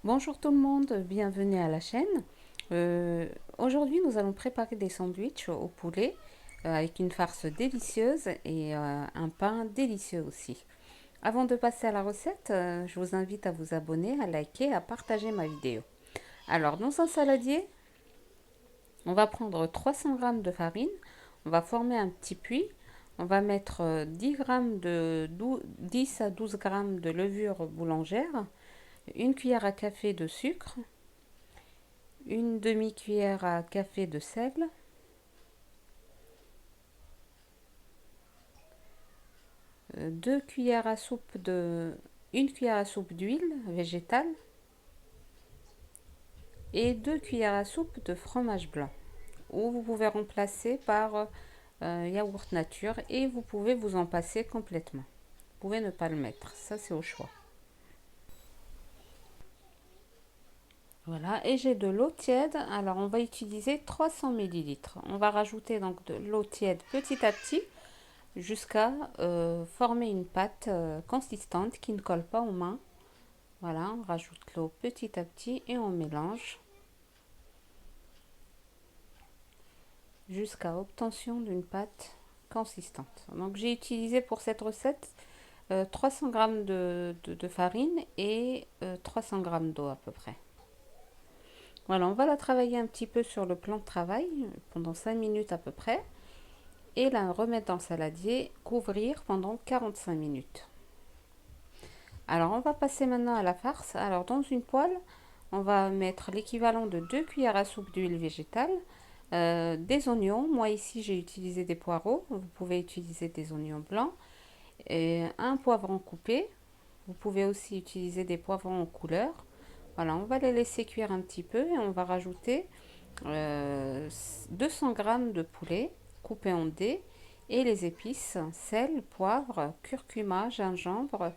Bonjour tout le monde, bienvenue à la chaîne. Aujourd'hui, nous allons préparer des sandwichs au poulet avec une farce délicieuse et un pain délicieux aussi. Avant de passer à la recette, je vous invite à vous abonner, à liker, à partager ma vidéo. Alors, dans un saladier, on va prendre 300 g de farine, on va former un petit puits, on va mettre 10 à 12 g de levure boulangère, une cuillère à café de sucre, une demi-cuillère à café de sel, deux cuillères à soupe de une cuillère à soupe d'huile végétale et 2 cuillères à soupe de fromage blanc ou vous pouvez remplacer par yaourt nature et vous pouvez vous en passer complètement. Vous pouvez ne pas le mettre, ça c'est au choix. Voilà, et j'ai de l'eau tiède. Alors on va utiliser 300 millilitres. On va rajouter donc de l'eau tiède petit à petit jusqu'à former une pâte consistante qui ne colle pas aux mains. Voilà, on rajoute l'eau petit à petit et on mélange jusqu'à obtention d'une pâte consistante. Donc j'ai utilisé pour cette recette 300 g de farine et 300 g d'eau à peu près. Voilà, on va la travailler un petit peu sur le plan de travail pendant 5 minutes à peu près et la remettre dans le saladier, couvrir pendant 45 minutes. Alors on va passer maintenant à la farce. Alors dans une poêle, on va mettre l'équivalent de 2 cuillères à soupe d'huile végétale, des oignons. Moi ici j'ai utilisé des poireaux, vous pouvez utiliser des oignons blancs, et un poivron coupé. Vous pouvez aussi utiliser des poivrons en couleur. Voilà, on va les laisser cuire un petit peu et on va rajouter 200 g de poulet coupé en dés et les épices, sel, poivre, curcuma, gingembre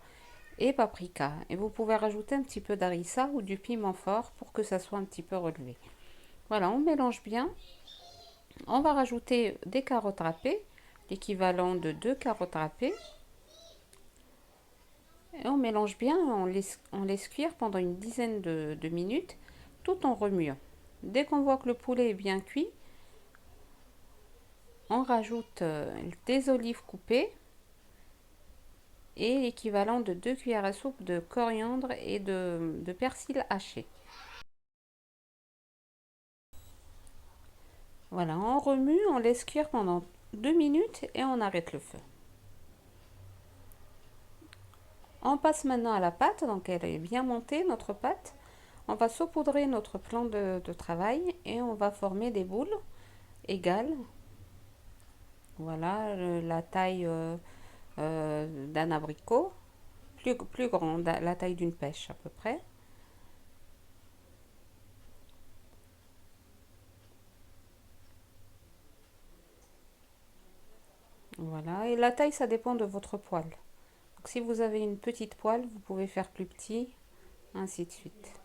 et paprika. Et vous pouvez rajouter un petit peu d'harissa ou du piment fort pour que ça soit un petit peu relevé. Voilà, on mélange bien. On va rajouter des carottes râpées, l'équivalent de 2 carottes râpées. Et on mélange bien, on laisse cuire pendant une dizaine de minutes tout en remuant. Dès qu'on voit que le poulet est bien cuit, on rajoute des olives coupées et l'équivalent de 2 cuillères à soupe de coriandre et de persil haché. Voilà, on remue, on laisse cuire pendant 2 minutes et on arrête le feu. On passe maintenant à la pâte, donc elle est bien montée notre pâte. On va saupoudrer notre plan de travail et on va former des boules égales. Voilà, la taille d'un abricot, plus grande, la taille d'une pêche à peu près. Voilà, et la taille ça dépend de votre poêle. Donc, si vous avez une petite poêle, vous pouvez faire plus petit, ainsi de suite.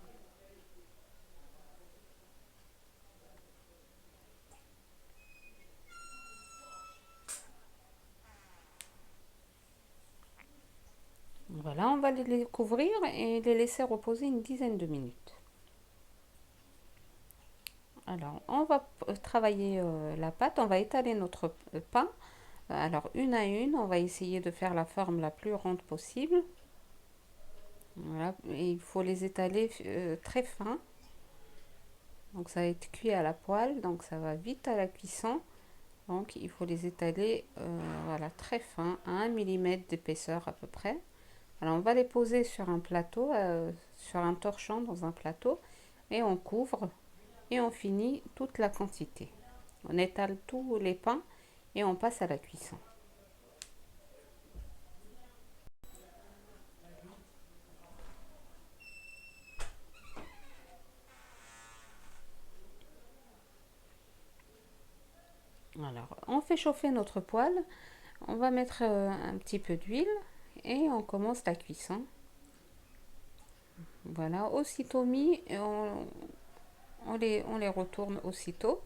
Voilà, on va les couvrir et les laisser reposer une dizaine de minutes. Alors, on va travailler la pâte, on va étaler notre pain. Alors, une à une, on va essayer de faire la forme la plus ronde possible. Voilà, et il faut les étaler très fins. Donc, ça va être cuit à la poêle, donc ça va vite à la cuisson. Donc, il faut les étaler voilà, très fins, à 1 mm d'épaisseur à peu près. Alors, on va les poser sur un plateau, sur un torchon dans un plateau, et on couvre et on finit toute la quantité. On étale tous les pains et on passe à la cuisson. Alors, on fait chauffer notre poêle, on va mettre un petit peu d'huile et on commence la cuisson. Voilà, aussitôt mis, on les retourne aussitôt.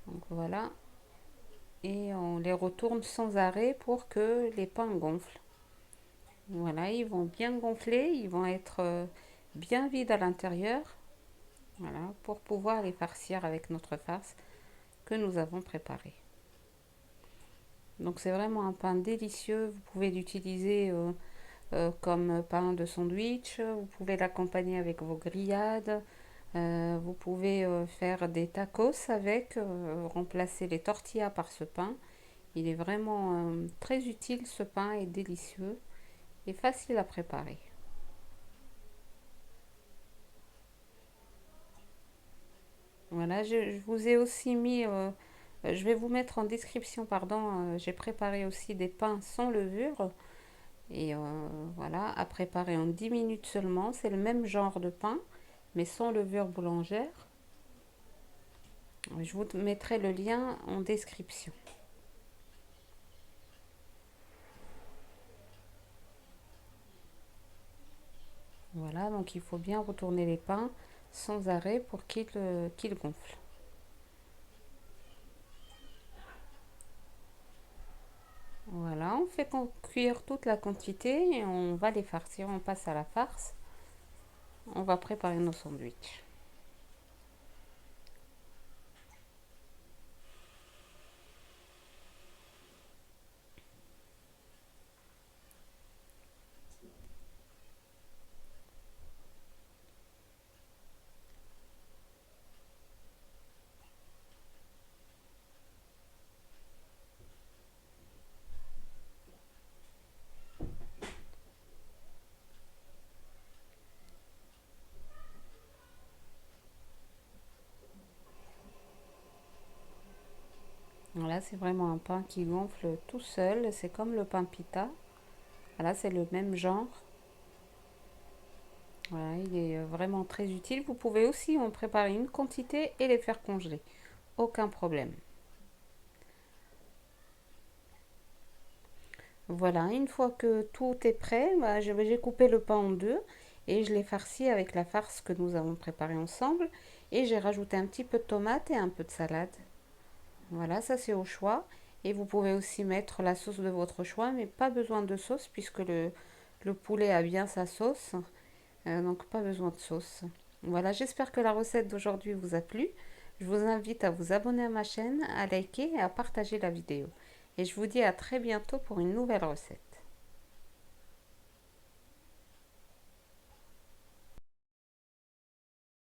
Donc voilà, et on les retourne sans arrêt pour que les pains gonflent. Voilà, ils vont bien gonfler, ils vont être bien vide à l'intérieur, voilà, pour pouvoir les farcir avec notre farce que nous avons préparée. Donc c'est vraiment un pain délicieux, vous pouvez l'utiliser comme pain de sandwich, vous pouvez l'accompagner avec vos grillades, vous pouvez faire des tacos avec, remplacer les tortillas par ce pain. Il est vraiment très utile ce pain et délicieux et facile à préparer. Voilà, je vous ai aussi mis, je vais vous mettre en description, pardon, j'ai préparé aussi des pains sans levure et voilà, à préparer en 10 minutes seulement. C'est le même genre de pain, mais sans levure boulangère. Je vous mettrai le lien en description. Voilà, donc il faut bien retourner les pains sans arrêt pour qu'ils gonflent. Voilà, on fait cuire toute la quantité et on va les farcir. On passe à la farce. On va préparer nos sandwichs. Voilà, c'est vraiment un pain qui gonfle tout seul. C'est comme le pain pita. Voilà, c'est le même genre. Voilà, il est vraiment très utile. Vous pouvez aussi en préparer une quantité et les faire congeler. Aucun problème. Voilà, une fois que tout est prêt, bah, j'ai coupé le pain en deux et je l'ai farci avec la farce que nous avons préparée ensemble. Et j'ai rajouté un petit peu de tomate et un peu de salade. Voilà, ça c'est au choix. Et vous pouvez aussi mettre la sauce de votre choix, mais pas besoin de sauce puisque le poulet a bien sa sauce. Donc pas besoin de sauce. Voilà, j'espère que la recette d'aujourd'hui vous a plu. Je vous invite à vous abonner à ma chaîne, à liker et à partager la vidéo. Et je vous dis à très bientôt pour une nouvelle recette.